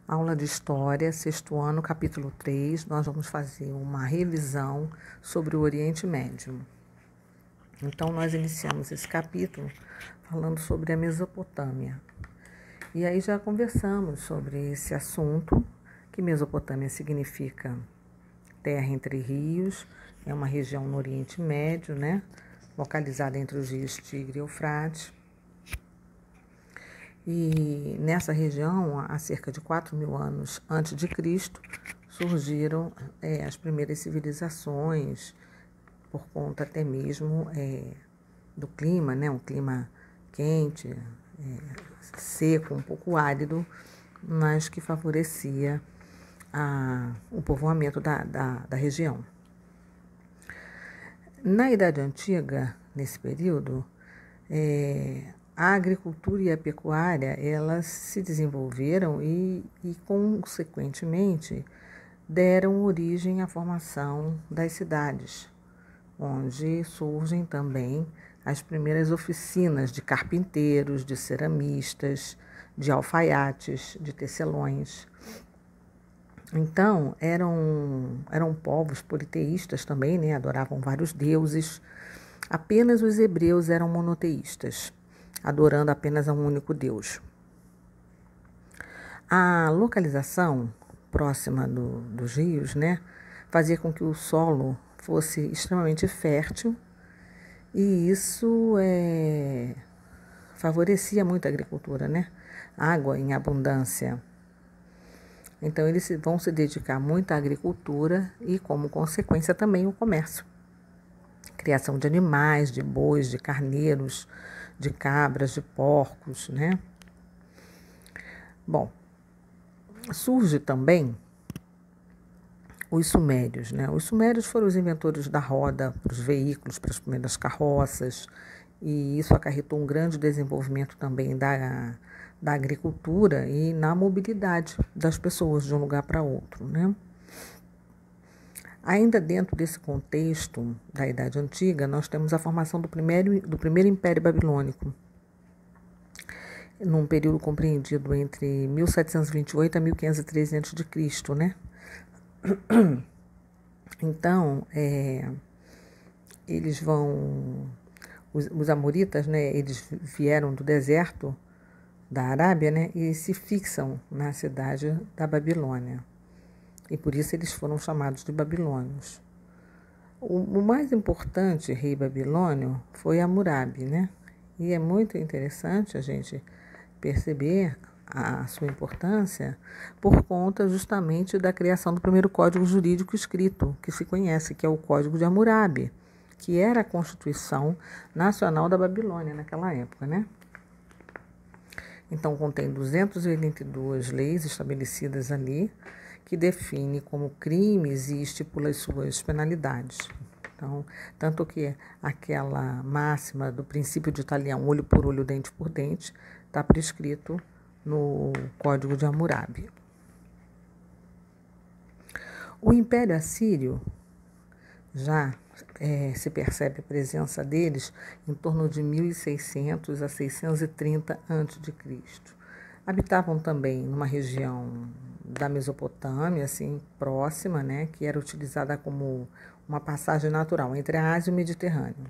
Aula de História, sexto ano, capítulo 3, nós vamos fazer uma revisão sobre o Oriente Médio. Então, nós iniciamos esse capítulo falando sobre a Mesopotâmia. E aí já conversamos sobre esse assunto, que Mesopotâmia significa terra entre rios, é uma região no Oriente Médio, né? Localizada entre os rios Tigre e Eufrates. E nessa região, há cerca de 4.000 anos antes de Cristo, surgiram as primeiras civilizações, por conta até mesmo do clima, né? Um clima quente, seco, um pouco árido, mas que favorecia o povoamento da região. Na Idade Antiga, nesse período, a agricultura e a pecuária, elas se desenvolveram e, consequentemente, deram origem à formação das cidades, onde surgem também as primeiras oficinas de carpinteiros, de ceramistas, de alfaiates, de tecelões. Então, eram povos politeístas também, né? Adoravam vários deuses. Apenas os hebreus eram monoteístas, adorando apenas a um único Deus. A localização próxima dos rios, né, fazia com que o solo fosse extremamente fértil e isso favorecia muito a agricultura, né? Água em abundância. Então, eles vão se dedicar muito à agricultura e, como consequência, também o comércio. Criação de animais, de bois, de carneiros, de cabras, de porcos, né? Bom, surge também os sumérios, né? Os sumérios foram os inventores da roda para os veículos, para as primeiras carroças, e isso acarretou um grande desenvolvimento também da agricultura e na mobilidade das pessoas de um lugar para outro, né? Ainda dentro desse contexto da Idade Antiga, nós temos a formação do primeiro Império Babilônico, num período compreendido entre 1728 a 1513 a.C., né? Então, eles vão... Os amoritas, né, eles vieram do deserto da Arábia, né, e se fixam na cidade da Babilônia. E por isso eles foram chamados de babilônios. O mais importante rei babilônio foi Hammurabi, né? E é muito interessante a gente perceber a sua importância por conta justamente da criação do primeiro código jurídico escrito, que se conhece, que é o Código de Hammurabi, que era a Constituição Nacional da Babilônia naquela época, né? Então, contém 282 leis estabelecidas ali, que define como crimes e estipula as suas penalidades. Então, tanto que aquela máxima do princípio de Italião, olho por olho, dente por dente, está prescrito no Código de Hammurabi. O Império Assírio já se percebe a presença deles em torno de 1600 a 630 a.C. Habitavam também numa região da Mesopotâmia, assim, próxima, né, que era utilizada como uma passagem natural entre a Ásia e o Mediterrâneo.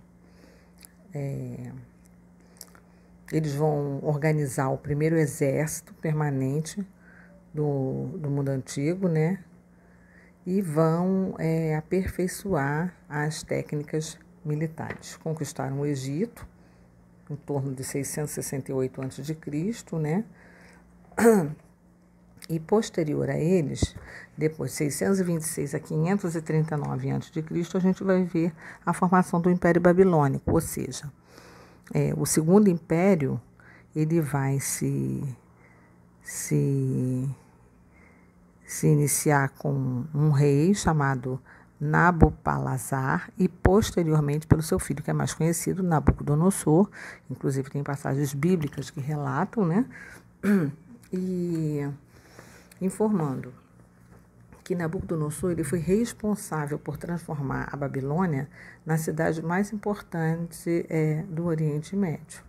Eles vão organizar o primeiro exército permanente do mundo antigo, né, e vão aperfeiçoar as técnicas militares. Conquistaram o Egito em torno de 668 a.C., né? E posterior a eles, depois de 626 a 539 a.C., a gente vai ver a formação do Império Babilônico, ou seja, o segundo império ele vai se iniciar com um rei chamado Nabopolassar e posteriormente pelo seu filho, que é mais conhecido, Nabucodonosor. Inclusive tem passagens bíblicas que relatam, né? E informando que Nabucodonosor ele foi responsável por transformar a Babilônia na cidade mais importante do Oriente Médio.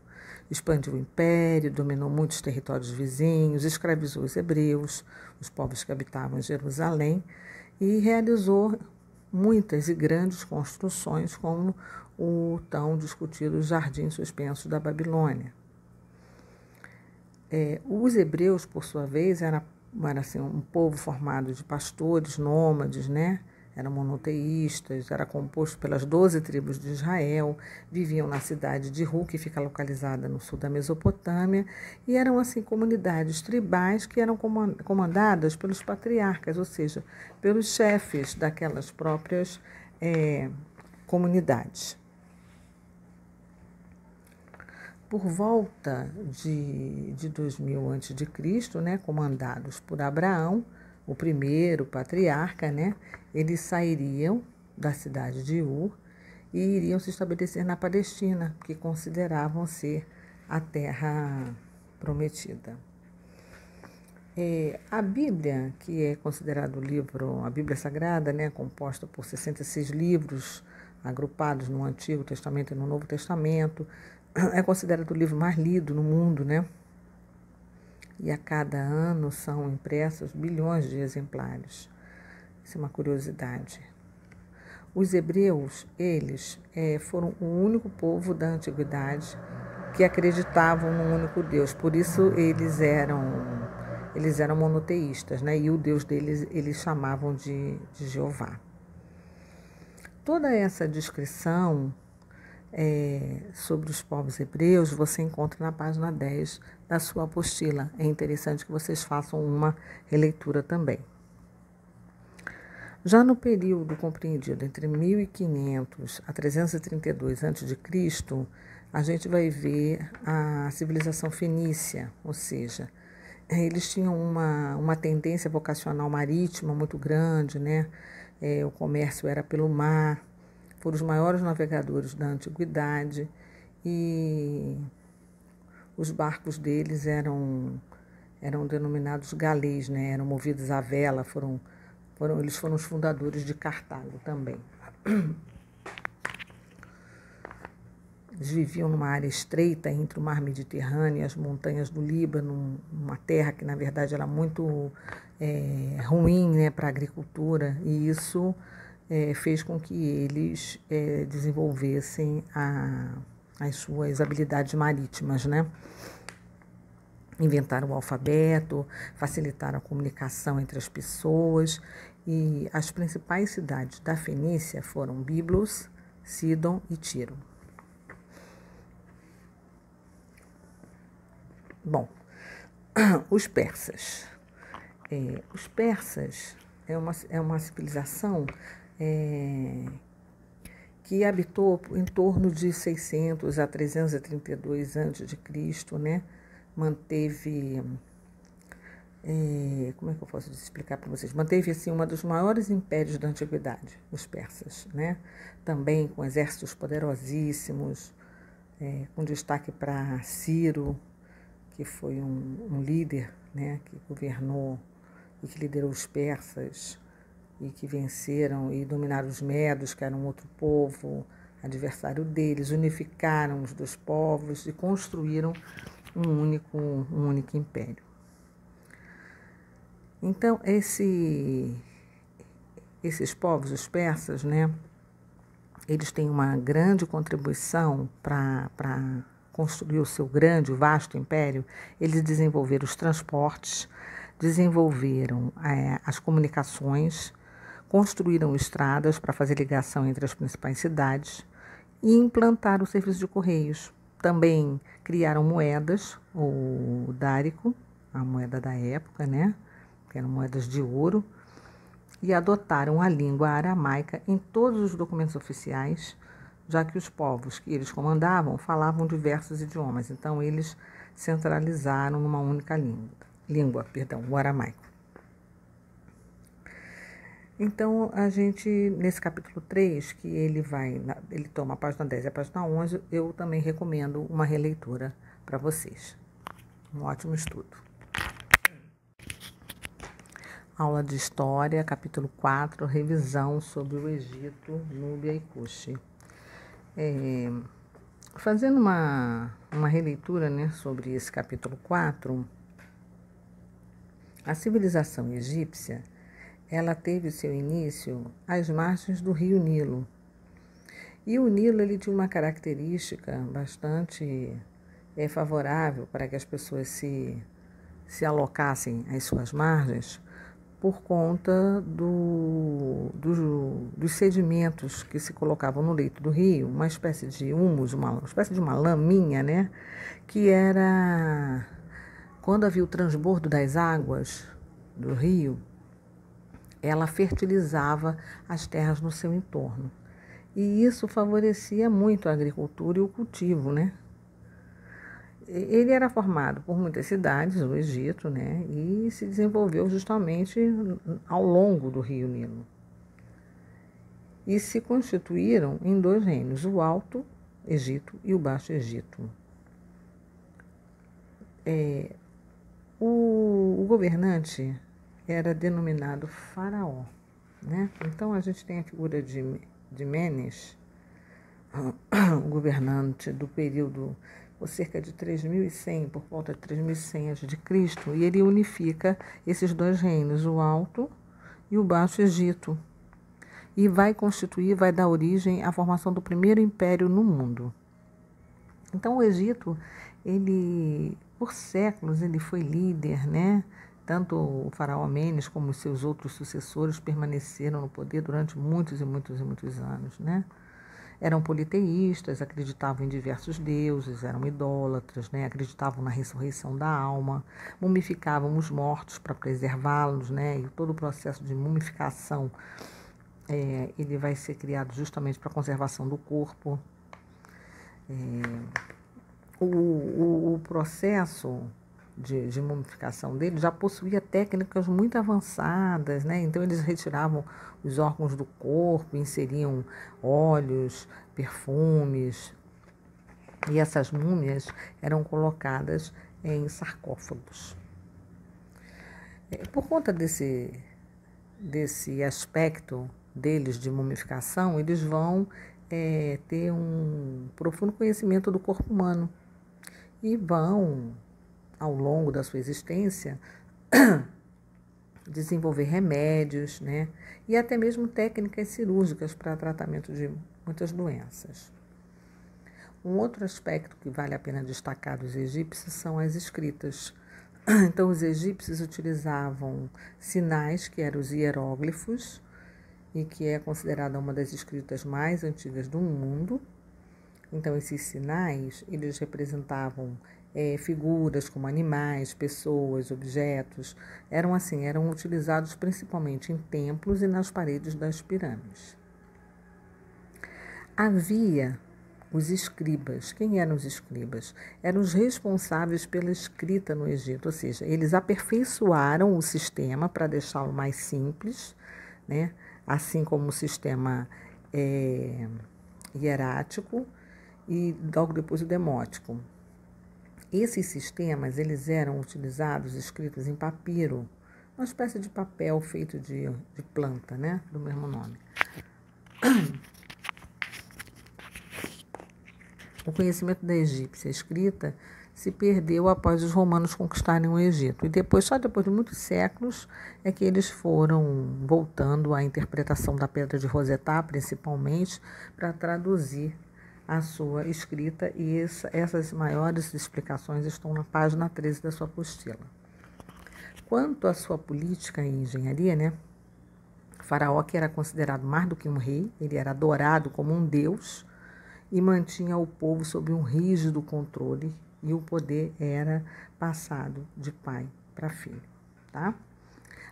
expandiu o império, dominou muitos territórios vizinhos, escravizou os hebreus, os povos que habitavam em Jerusalém, e realizou muitas e grandes construções, como o tão discutido Jardim Suspenso da Babilônia. Os hebreus, por sua vez, era assim, um povo formado de pastores, nômades, né? Eram monoteístas, era composto pelas 12 tribos de Israel, viviam na cidade de Ru, que fica localizada no sul da Mesopotâmia, e eram assim comunidades tribais que eram comandadas pelos patriarcas, ou seja, pelos chefes daquelas próprias comunidades. Por volta de 2000 a.C., né, comandados por Abraão, o primeiro patriarca, né, eles sairiam da cidade de Ur e iriam se estabelecer na Palestina, que consideravam ser a terra prometida. A Bíblia, que é considerado o livro, a Bíblia Sagrada, né, composta por 66 livros agrupados no Antigo Testamento e no Novo Testamento, é considerado o livro mais lido no mundo, né? E a cada ano são impressos bilhões de exemplares. Isso é uma curiosidade. Os hebreus, eles foram o único povo da antiguidade que acreditavam num único Deus. Por isso eles eram monoteístas, né? E o Deus deles eles chamavam de Jeová. Toda essa descrição sobre os povos hebreus você encontra na página 10 da sua apostila. É interessante que vocês façam uma releitura também. Já no período compreendido entre 1500 a 332 a.C., a gente vai ver a civilização fenícia, ou seja, eles tinham uma tendência vocacional marítima muito grande, né? O comércio era pelo mar, foram os maiores navegadores da antiguidade e os barcos deles eram denominados galês, né? Eram movidos à vela, eles foram os fundadores de Cartago também. Eles viviam numa área estreita entre o mar Mediterrâneo e as montanhas do Líbano, uma terra que, na verdade, era muito ruim, né, para a agricultura, e isso fez com que eles desenvolvessem as suas habilidades marítimas, né? Inventaram o alfabeto, facilitaram a comunicação entre as pessoas, e as principais cidades da Fenícia foram Biblos, Sidon e Tiro. Bom, os persas. Os persas é uma civilização que habitou em torno de 600 a 332 a.C., né? Manteve, como é que eu posso explicar para vocês? Manteve, assim, um dos maiores impérios da antiguidade, os persas, né? Também com exércitos poderosíssimos, com destaque para Ciro, que foi um líder, né, que governou e que liderou os persas e que venceram e dominaram os medos, que eram outro povo adversário deles, unificaram os dois povos e construíram um único império. Então, esses povos, os persas, né, eles têm uma grande contribuição para construir o seu grande, vasto império. Eles desenvolveram os transportes, desenvolveram as comunicações, construíram estradas para fazer ligação entre as principais cidades e implantaram o serviço de correios. Também criaram moedas, o dárico, a moeda da época, né? Que eram moedas de ouro, e adotaram a língua aramaica em todos os documentos oficiais, já que os povos que eles comandavam falavam diversos idiomas. Então, eles centralizaram numa única língua, o aramaico. Então, a gente, nesse capítulo 3, que ele toma a página 10 e a página 11, eu também recomendo uma releitura para vocês. Um ótimo estudo. Aula de História, capítulo 4, revisão sobre o Egito, Núbia e Cuxi. Fazendo uma releitura, né, sobre esse capítulo 4, a civilização egípcia, ela teve seu início às margens do rio Nilo. E o Nilo ele tinha uma característica bastante favorável para que as pessoas se alocassem às suas margens por conta dos sedimentos que se colocavam no leito do rio, uma espécie de humus, uma espécie de uma laminha, né? Que era, quando havia o transbordo das águas do rio, ela fertilizava as terras no seu entorno. E isso favorecia muito a agricultura e o cultivo, né? Ele era formado por muitas cidades, o Egito, né? E se desenvolveu justamente ao longo do rio Nilo. E se constituíram em 2 reinos, o Alto Egito e o Baixo Egito. O governante era denominado faraó, né? Então a gente tem a figura de Menes, o governante do período por cerca de 3.100, por volta de 3.100 a.C., e ele unifica esses 2 reinos, o Alto e o Baixo Egito, e vai dar origem à formação do primeiro império no mundo. Então o Egito, ele, por séculos, ele foi líder, né? Tanto o faraó Menes como os seus outros sucessores permaneceram no poder durante muitos e muitos e muitos anos, né? Eram politeístas, acreditavam em diversos deuses, eram idólatras, né? Acreditavam na ressurreição da alma, mumificavam os mortos para preservá-los, né? E todo o processo de mumificação ele vai ser criado justamente para a conservação do corpo. O processo de mumificação dele já possuía técnicas muito avançadas, né? Então eles retiravam os órgãos do corpo, inseriam óleos, perfumes, e essas múmias eram colocadas em sarcófagos. Por conta desse aspecto deles de mumificação, eles vão ter um profundo conhecimento do corpo humano e vão, ao longo da sua existência, desenvolver remédios, né? E até mesmo técnicas cirúrgicas para tratamento de muitas doenças. Um outro aspecto que vale a pena destacar dos egípcios são as escritas. Então, os egípcios utilizavam sinais, que eram os hieróglifos, e que é considerada uma das escritas mais antigas do mundo. Então, esses sinais, eles representavam figuras como animais, pessoas, objetos. Eram utilizados principalmente em templos e nas paredes das pirâmides. Havia os escribas. Quem eram os escribas? Eram os responsáveis pela escrita no Egito, ou seja, eles aperfeiçoaram o sistema para deixá-lo mais simples, né? Assim como o sistema hierático e logo depois o demótico. Esses sistemas eles eram utilizados, escritos em papiro, uma espécie de papel feito de planta, né? Do mesmo nome. O conhecimento da egípcia escrita se perdeu após os romanos conquistarem o Egito. E só depois de muitos séculos, é que eles foram voltando à interpretação da Pedra de Roseta, principalmente, para traduzir a sua escrita. E essas maiores explicações estão na página 13 da sua apostila. Quanto à sua política e engenharia, né? Faraó, que era considerado mais do que um rei, ele era adorado como um deus, e mantinha o povo sob um rígido controle, e o poder era passado de pai para filho, tá?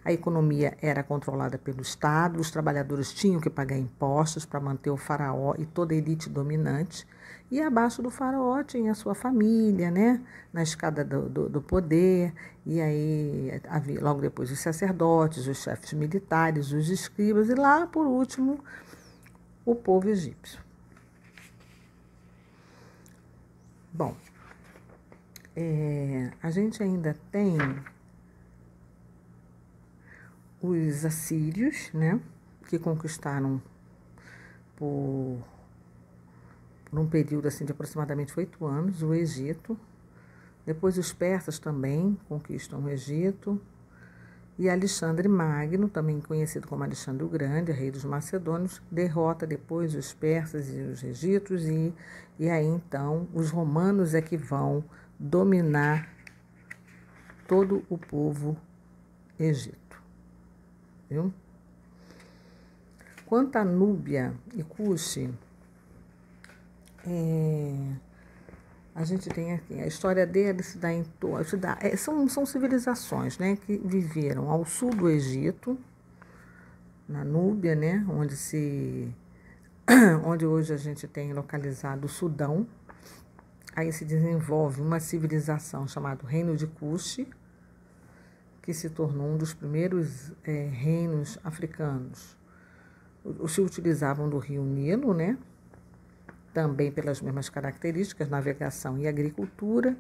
A economia era controlada pelo Estado, os trabalhadores tinham que pagar impostos para manter o faraó e toda a elite dominante, e abaixo do faraó tinha a sua família, né? Na escada do poder, e aí havia logo depois os sacerdotes, os chefes militares, os escribas, e lá, por último, o povo egípcio. Bom, a gente ainda tem os assírios, né, que conquistaram por por um período assim, de aproximadamente 8 anos, o Egito. Depois os persas também conquistam o Egito. E Alexandre Magno, também conhecido como Alexandre o Grande, rei dos macedônios, derrota depois os persas e os egípcios, e aí então os romanos é que vão dominar todo o povo egito. Viu? Quanto a Núbia e Cuxi, a gente tem aqui a história deles se dá em torno. São civilizações, né, que viveram ao sul do Egito, na Núbia, né, onde hoje a gente tem localizado o Sudão. Aí se desenvolve uma civilização chamada Reino de Cuxi, que se tornou um dos primeiros reinos africanos. Se utilizavam do rio Nilo, né? Também pelas mesmas características, navegação e agricultura,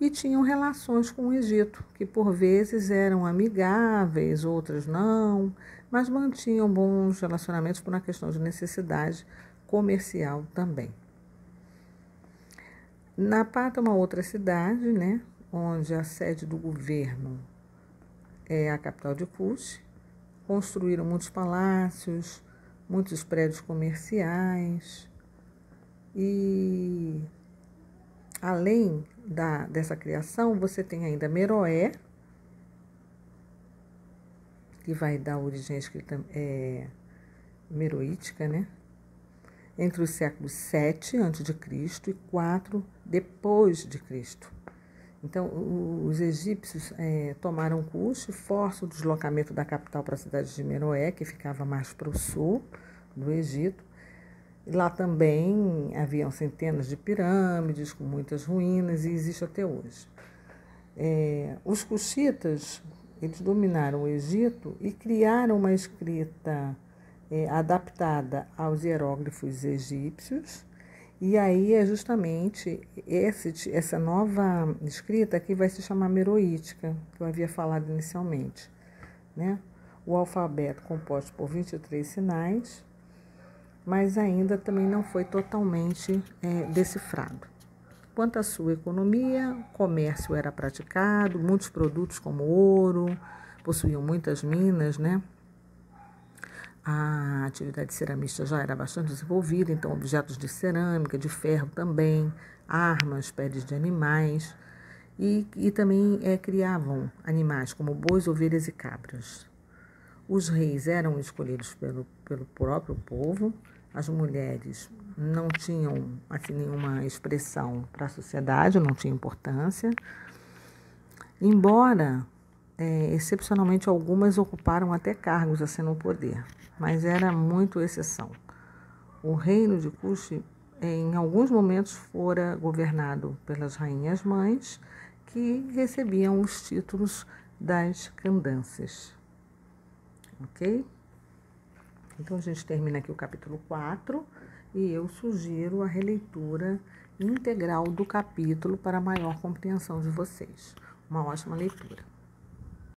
e tinham relações com o Egito, que por vezes eram amigáveis, outras não, mas mantinham bons relacionamentos por uma questão de necessidade comercial também. Napata é uma outra cidade, né, onde a sede do governo é a capital de Cuxi. Construíram muitos palácios, muitos prédios comerciais. E além dessa criação, você tem ainda Meroé, que vai dar origem à escrita meroítica, né? Entre os séculos 7 a.C. e 4 depois de Cristo. Então, os egípcios tomaram Cuxi, forçam o deslocamento da capital para a cidade de Meroé, que ficava mais para o sul do Egito. Lá também haviam centenas de pirâmides com muitas ruínas e existe até hoje. Os cuxitas, eles dominaram o Egito e criaram uma escrita adaptada aos hieróglifos egípcios. E aí é justamente essa nova escrita que vai se chamar meroítica, que eu havia falado inicialmente, né? O alfabeto composto por 23 sinais, mas ainda também não foi totalmente decifrado. Quanto à sua economia, o comércio era praticado, muitos produtos como ouro, possuíam muitas minas, né? A atividade ceramista já era bastante desenvolvida, então objetos de cerâmica, de ferro também, armas, peles de animais, e também criavam animais como bois, ovelhas e cabras. Os reis eram escolhidos pelo próprio povo, as mulheres não tinham assim, nenhuma expressão para a sociedade, não tinha importância, embora excepcionalmente algumas ocuparam até cargos assim no poder, mas era muito exceção. O reino de Cuxi, em alguns momentos, fora governado pelas rainhas mães, que recebiam os títulos das candâncias. Ok? Então, a gente termina aqui o capítulo 4 e eu sugiro a releitura integral do capítulo para maior compreensão de vocês. Uma ótima leitura.